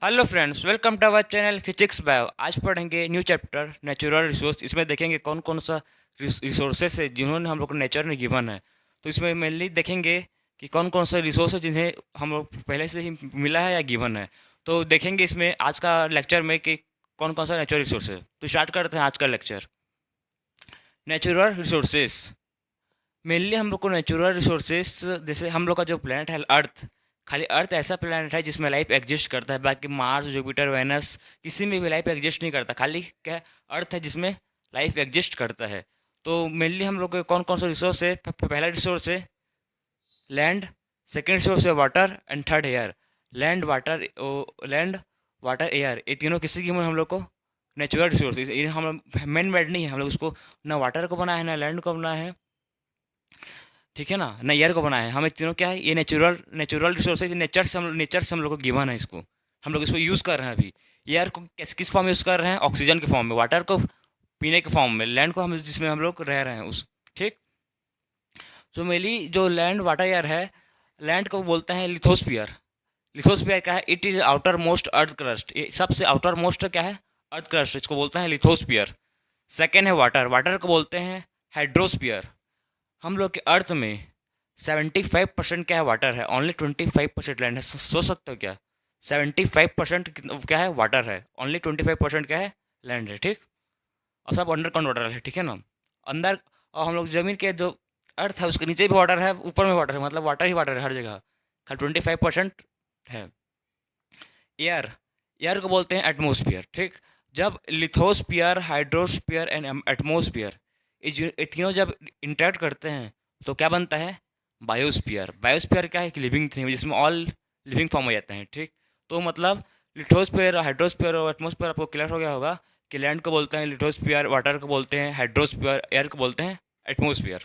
Hello friends, welcome to our channel physics bio. आज पढ़ेंगे new chapter natural resource. इसमें देखेंगे कौन कौन सा रिसोर्सेस है जिन्होंने हम लोग को नेचर ने गिवन है। तो इसमें मेनली देखेंगे कि कौन कौन सा रिसोर्स है जिन्हें हम लोग पहले से ही मिला है या गिवन है। तो देखेंगे इसमें आज का लेक्चर में कि कौन कौन सा नेचुरल रिसोर्स है। तो स्टार्ट करते हैं आज का लेक्चर। नेचुरल रिसोर्सेस मेनली हम लोग को नेचुरल रिसोर्सेस, जैसे हम लोग का जो प्लेनेट है अर्थ, खाली अर्थ ऐसा प्लेनेट है जिसमें लाइफ एग्जिस्ट करता है। बाकी मार्स, जुपिटर, वेनस किसी में भी लाइफ एग्जिस्ट नहीं करता। खाली क्या है, अर्थ है जिसमें लाइफ एग्जिस्ट करता है। तो मेनली हम लोग के कौन कौन सा रिसोर्स है। पहला रिसोर्स है लैंड, सेकेंड रिसोर्स है water and third air. Land water air, ये तीनों किसी की हम लोग को नेचुरल रिसोर्स, ये हम मैन मेड नहीं है। हम लोग उसको ना वाटर को बनाया है ना लैंड को बनाया है, ठीक है ना एयर को बनाया है। हमें तीनों क्या है, ये नेचुरल रिसोर्सेज नेचर से हम लोग को गिवन है। इसको हम लोग इसको यूज़ कर रहे हैं अभी। एयर को किस फॉर्म में यूज़ कर रहे हैं, ऑक्सीजन के फॉर्म में, वाटर को पीने के फॉर्म में, लैंड को हम जिसमें हम लोग रह रहे हैं उस, ठीक। तो मेनली जो लैंड वाटर एयर है, लैंड को बोलते हैं लिथोस्फियर। लिथोस्फियर क्या है, it is outer most earth crust. ये सबसे आउटर मोस्ट क्या है, अर्थ क्रस्ट, इसको बोलते हैं लिथोस्फियर। सेकेंड है वाटर, वाटर को बोलते हैं हाइड्रोस्फियर। हम लोग के अर्थ में 75% क्या है, वाटर है। ओनली 25% लैंड है। सोच सकते हो क्या, 75% क्या है, वाटर है। ओनली 25% क्या है, लैंड है, ठीक। और सब अंडर ग्राउंड वाटर है, ठीक है ना, अंदर। और हम लोग ज़मीन के जो अर्थ है उसके नीचे भी वाटर है, ऊपर में वाटर है, मतलब वाटर ही वाटर है हर जगह। खाली 25% है। एयर, एयर को बोलते हैं एटमोसफियर, ठीक। जब लिथोस्फियर, हाइड्रोस्फियर एंड एटमोसफियर, ये तीनों जब इंटरेक्ट करते हैं तो क्या बनता है, बायोस्फीयर। बायोस्फीयर क्या है, एक लिविंग थिंग जिसमें ऑल लिविंग फॉर्म हो जाते हैं, ठीक। तो मतलब लिथोस्फीयर, हाइड्रोस्फीयर और एटमोस्फीयर आपको क्लियर हो गया होगा कि लैंड को बोलते हैं लिथोस्फीयर, वाटर को बोलते हैं हाइड्रोस्फीयर, एयर को बोलते हैं एटमोस्फीयर।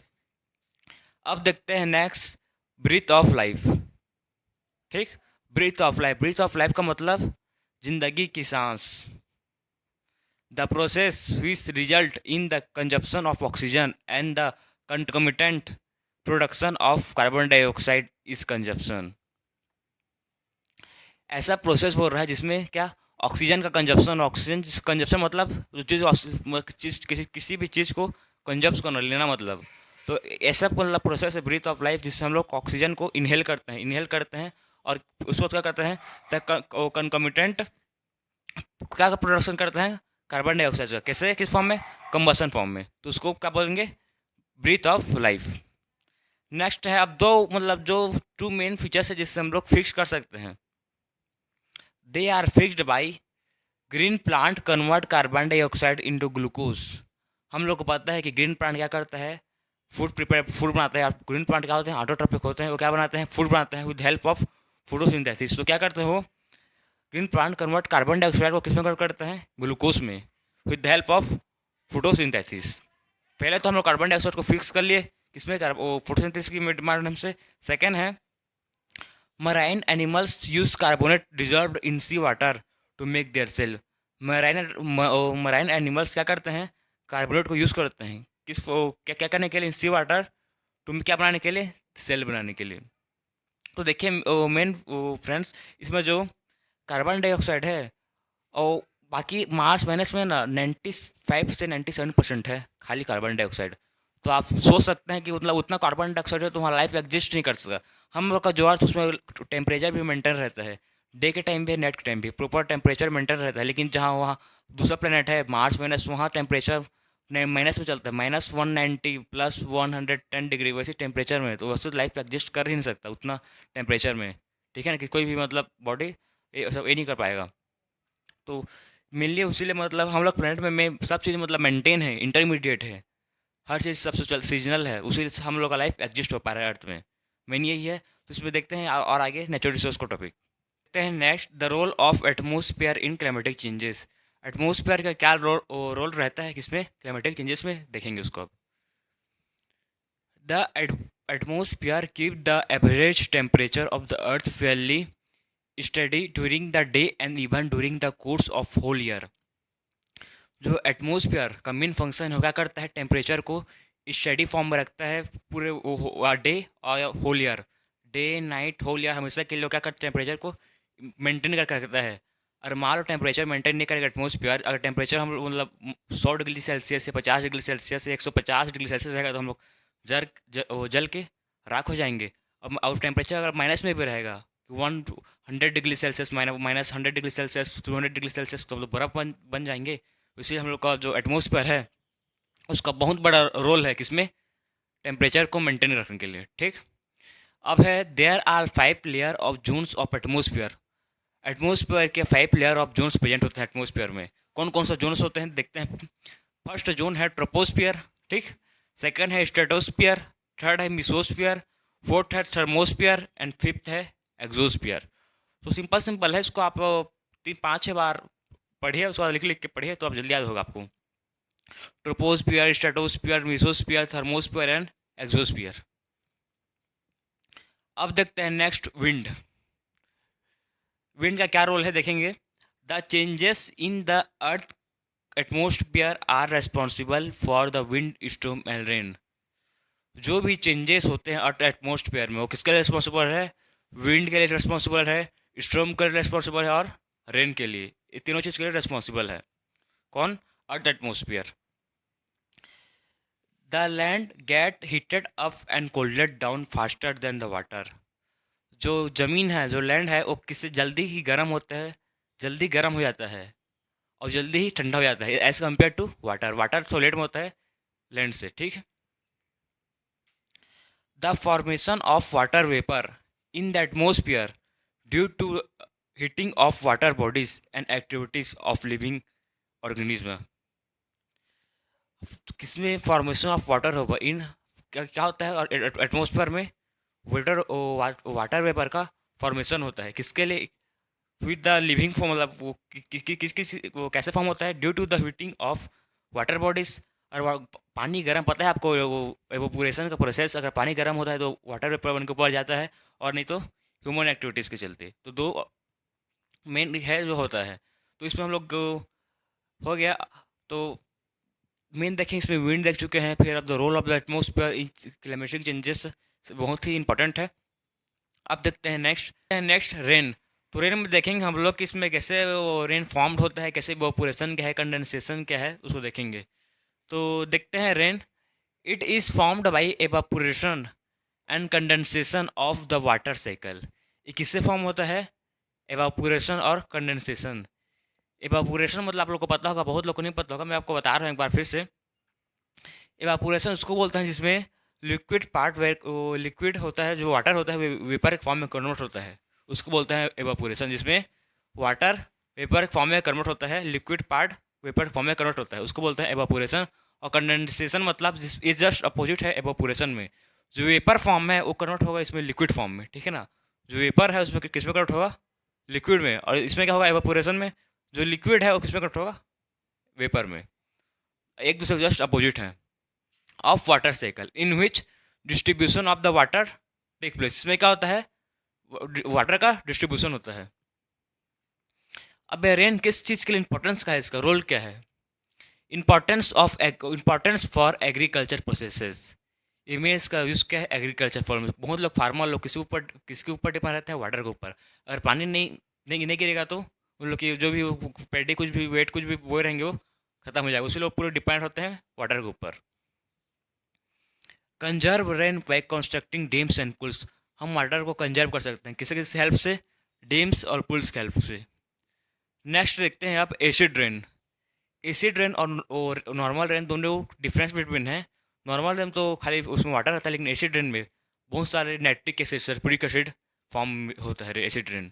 अब देखते हैं नेक्स्ट, ब्रीथ ऑफ लाइफ, ठीक। ब्रीथ ऑफ लाइफ का मतलब जिंदगी की सांस। The process which result in the consumption of oxygen and the concomitant production of carbon dioxide is consumption। ऐसा प्रोसेस हो रहा है जिसमें क्या, ऑक्सीजन का कंजप्शन। ऑक्सीजन कंजप्शन मतलब जो चीज़ किसी भी चीज़ को कंजप्ट करना, लेना मतलब। तो ऐसा मतलब प्रोसेस है ब्रीथ ऑफ लाइफ जिससे हम लोग ऑक्सीजन को इनहेल करते हैं और उस वक्त क्या करते हैं, कंकमिटेंट क्या प्रोडक्शन करते हैं, कार्बन डाइऑक्साइड का। कैसे, किस फॉर्म में, कंबसन फॉर्म में। तो उसको क्या बोलेंगे, ब्रीथ ऑफ लाइफ। नेक्स्ट है, अब दो मतलब जो टू मेन फीचर्स है जिससे हम लोग फिक्स कर सकते हैं। They are fixed by green plant convert carbon dioxide into glucose. हम लोग को पता है कि ग्रीन प्लांट क्या करता है, फूड बनाता है। ग्रीन प्लांट क्या होते हैं, ऑटोट्रॉपिक होते हैं, वो क्या बनाते हैं, फूड बनाते हैं विद हेल्प ऑफ फोटोसिंथेसिस। तो क्या करते हैं वो, green plant convert carbon dioxide को किस में कन्वर्ट करते हैं, ग्लूकोज में, with the help of photosynthesis. पहले तो हम लोग कार्बन डाइऑक्साइड को फिक्स कर लिए किसमें, फोटोसिंथेसिस की माध्यम से। सेकेंड है, marine animals use carbonate dissolve in sea water to make their cell. Marine animals क्या करते हैं, कार्बोनेट को यूज़ करते हैं क्या क्या करने के लिए, सी वाटर, टू क्या बनाने के लिए, सेल बनाने के लिए। तो देखिए मेन फ्रेंड्स, इसमें जो कार्बन डाइऑक्साइड है और बाकी मार्स वेनस में ना 95 से 97% है खाली कार्बन डाइऑक्साइड। तो आप सोच सकते हैं कि मतलब उतना कार्बन डाइऑक्साइड है तो वहाँ लाइफ एग्जिस्ट नहीं कर सकता। हम लोग का जो अर्थ, उसमें टेम्परेचर भी मेंटेन रहता है, डे के टाइम भी नाइट के टाइम भी प्रॉपर टेम्परेचर मेंटेन रहता है। लेकिन जहाँ वहाँ दूसरा प्लेनेट है मार्स वेनस, वहाँ टेम्परेचर माइनस में चलता है, -190 +110 डिग्री वैसे टेम्परेचर में। तो वैसे लाइफ एग्जिस्ट कर ही नहीं सकता उतना टेम्परेचर में, ठीक है ना, कि कोई भी मतलब बॉडी सब ये नहीं कर पाएगा। तो मेनली उसीलिए मतलब हम लोग प्लेनेट में सब चीज़ मतलब मेंटेन है, इंटरमीडिएट है, हर चीज़ सबसे चल सीजनल है, उसी से हम लोग का लाइफ एग्जिस्ट हो पा रहा है अर्थ में। मेन यही है। तो इसमें देखते हैं और आगे नेचुरल रिसोर्स को टॉपिक देखते हैं। Next, the role of atmosphere in climatic changes. Atmosphere का क्या रोल रहता है किसमें, क्लाइमेटिक चेंजेस में, देखेंगे उसको अब। The atmosphere keep the average temperature of the earth fairly steady during the day and even during the course of whole year. जो एटमोसफियर का मेन फंक्शन है, क्या करता है, टेम्परेचर को स्टडी फॉर्म में रखता है पूरे डे और whole year. Day night whole year हमेशा के लिए क्या करता है, टेम्परेचर को मेंटेन करके रखता है। और मान लो टेम्परेचर मेंटेन नहीं करेगा एटमोसफियर, अगर टेम्परेचर हम मतलब 100 डिग्री सेल्सियस से 50 डिग्री सेल्सियस से 150 डिग्री सेल्सियस रहेगा तो हम लोग वो जल के राख हो जाएंगे। अब और टेम्परेचर अगर माइनस में भी रहेगा 100 degree Celsius -100 degree Celsius 200 degree Celsius, तो हम लोग बर्फ़ बन जाएंगे। तो इसलिए हम लोग का जो एटमोसफियर है उसका बहुत बड़ा रोल है किसमें, टेम्परेचर को मेंटेन रखने के लिए। ठीक, अब है there are 5 layer of zones of atmosphere. Atmosphere के 5 लेयर ऑफ जोन्स प्रेजेंट होते हैं एटमोसफियर में। कौन कौन सा जोन्स होते हैं देखते हैं। फर्स्ट जोन है ट्रोपोस्फियर, ठीक। सेकंड है स्ट्रेटोस्फियर, थर्ड है मिसोस्फियर, फोर्थ है थर्मोस्फियर एंड फिफ्थ है एक्सोस्फियर। तो सिंपल सिंपल है, इसको आप 3 5 6 बार पढ़िए, उसके बाद लिख लिख के पढ़िए तो आप जल्दी याद होगा आपको। Troposphere, stratosphere, mesosphere, thermosphere and exosphere. अब देखते हैं नेक्स्ट विंड। विंड का क्या रोल है देखेंगे। The changes in the earth atmosphere are responsible for the wind, storm and rain. जो भी चेंजेस होते हैं अर्थ एटमोस्फियर में वो किसके लिए रिस्पॉन्सिबल है, विंड के लिए रिस्पॉन्सिबल है, स्टॉर्म के लिए रिस्पॉन्सिबल है और रेन के लिए। ये तीनों चीज़ के लिए रिस्पॉन्सिबल है कौन, अर्थ atmosphere. The land gate heated up and कोल्डेड down faster than the water. जो ज़मीन है, जो लैंड है, वो किससे जल्दी ही गर्म होता है, जल्दी गर्म हो जाता है और जल्दी ही ठंडा हो जाता है as compare to water. Water तो लेट में होता है लैंड से, ठीक है। The formation of water vapour in the atmosphere due to heating of water bodies and activities of living organism. किसमें फॉर्मेशन ऑफ वाटर होगा, इन क्या होता है और एटमोसफियर में वाटर वेपर का फॉर्मेशन होता है किसके लिए, विद द लिविंग फॉर्म, मतलब वो किस वो कैसे फॉर्म होता है, due to the heating of water bodies. और पानी गर्म, पता है आपको वो एवोपोरेशन का प्रोसेस, अगर पानी गर्म होता है तो वाटर वेपर बन के ऊपर जाता है, और नहीं तो ह्यूमन एक्टिविटीज़ के चलते। तो दो मेन है जो होता है। तो इसमें हम लोग हो गया। तो मेन देखें, इसमें विंड देख चुके हैं, फिर अब the role of the atmosphere in climatic changes बहुत ही इंपॉर्टेंट है। अब देखते हैं नेक्स्ट रेन। तो रेन में देखेंगे हम लोग कि इसमें कैसे वो रेन फॉर्म्ड होता है, कैसे इवेपोरेशन क्या है, कंडेंसेशन क्या है, उसको देखेंगे। तो देखते हैं rain. It is formed by evaporation and condensation of the water cycle. ये किससे फॉर्म होता है, इवेपोरेशन और कंडेंसेशन। इवेपोरेशन मतलब आप लोग को पता होगा, बहुत लोग को नहीं पता होगा, मैं आपको बता रहा हूँ एक बार फिर से। इवेपोरेशन उसको बोलते हैं जिसमें लिक्विड पार्ट लिक्विड होता है, जो वाटर होता है वेपर फॉर्म में कन्वर्ट होता है, उसको बोलते हैं इवेपोरेशन। जिसमें वाटर वेपर फॉर्म में कन्वर्ट होता है, लिक्विड पार्ट वेपर फॉर्म में कन्वर्ट होता है, उसको बोलते हैं इवेपोरेशन। और कंडेंसेशन मतलब इस जस्ट अपोजिट है इवेपोरेशन में। जो वेपर फॉर्म में वो कन्वर्ट होगा इसमें लिक्विड फॉर्म में, ठीक है ना। जो वेपर है उसमें किस में कन्वर्ट होगा, लिक्विड में। और इसमें क्या होगा, इवेपोरेशन में जो लिक्विड है वो किस में कन्वर्ट होगा, वेपर में। एक दूसरे जस्ट अपोजिट है of water cycle in which distribution of the water take place. इसमें क्या होता है, वाटर का डिस्ट्रीब्यूशन होता है। अब रेन किस चीज़ के लिए इंपॉर्टेंस का है, इसका रोल क्या है, importance for agriculture processes. Image का यूज़ क्या है, एग्रीकल्चर फॉर। बहुत लोग फार्मर लोग किसके ऊपर डिपेंड रहते हैं, वाटर के ऊपर। अगर पानी नहीं गिरेगा तो उन लोग की जो भी पेडी कुछ भी वेट कुछ भी बोए रहेंगे वो खत्म हो जाएगा, उसी लोग पूरे डिपेंड होते हैं वाटर के ऊपर। Conserve rain by constructing dams and pools. हम वाटर को कंजर्व कर सकते हैं किसी हेल्प से, डैम्स और पुल्स की हेल्प से। नेक्स्ट देखते हैं आप एसिड रेन। एसिड रेन और नॉर्मल रेन दोनों डिफरेंस बिटवीन है। नॉर्मल रेन तो खाली उसमें वाटर रहता है, लेकिन एसिड रेन में बहुत सारे nitric acid, sulphuric acid form होता है acid rain.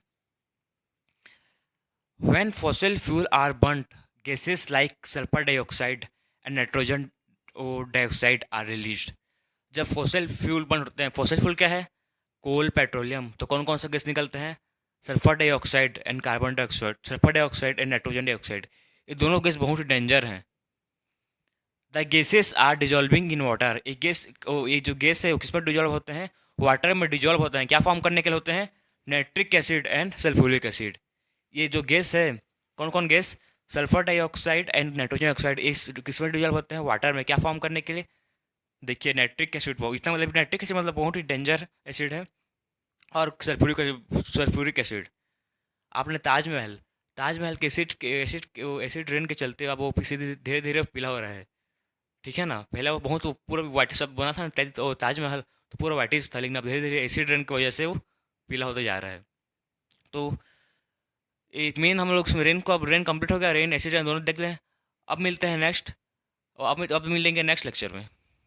When fossil fuel are burned, gases like sulphur dioxide and nitrogen dioxide are released. जब फॉसिल फ्यूल बर्न होते हैं, फॉसिल फ्यूल क्या है, कोल, पेट्रोलियम, तो कौन कौन सा गैस निकलते हैं, sulphur dioxide and carbon dioxide, sulphur dioxide and nitrogen dioxide. ये दोनों गैस बहुत ही डेंजर हैं। The gases are dissolving in water. ये जो गैस है वो किस में डिजॉल्व होते हैं, वाटर में डिजॉल्व होते हैं। क्या फॉर्म करने के लिए होते हैं, nitric acid and sulphuric acid. ये जो गैस है, कौन कौन gas, sulphur dioxide and nitrogen oxide, इस किस में डिजॉल्व होते हैं, वाटर में। क्या फॉर्म करने के लिए, देखिए नाइट्रिक एसिड। वो इसका मतलब नाइट्रिक एसिड मतलब बहुत ही डेंजर एसिड है। और सल्फ्यूरिक एसिड। आपने ताजमहल, ताजमहल के एसिड रेन के चलते अब वो धीरे धीरे पीला हो रहा है। ठीक है ना, पहले वो बहुत वो पूरा वाइट सब बना था ना ताजमहल, तो पूरा वाइटिश था, लेकिन अब धीरे धीरे एसिड रेन की वजह से वो पीला होता जा रहा है। तो एक मेन हम लोग रेन को, अब रेन कंप्लीट हो गया, रेन एसिड रेन दोनों देख लें। अब मिलते हैं नेक्स्ट, और अब मिलेंगे नेक्स्ट लेक्चर में।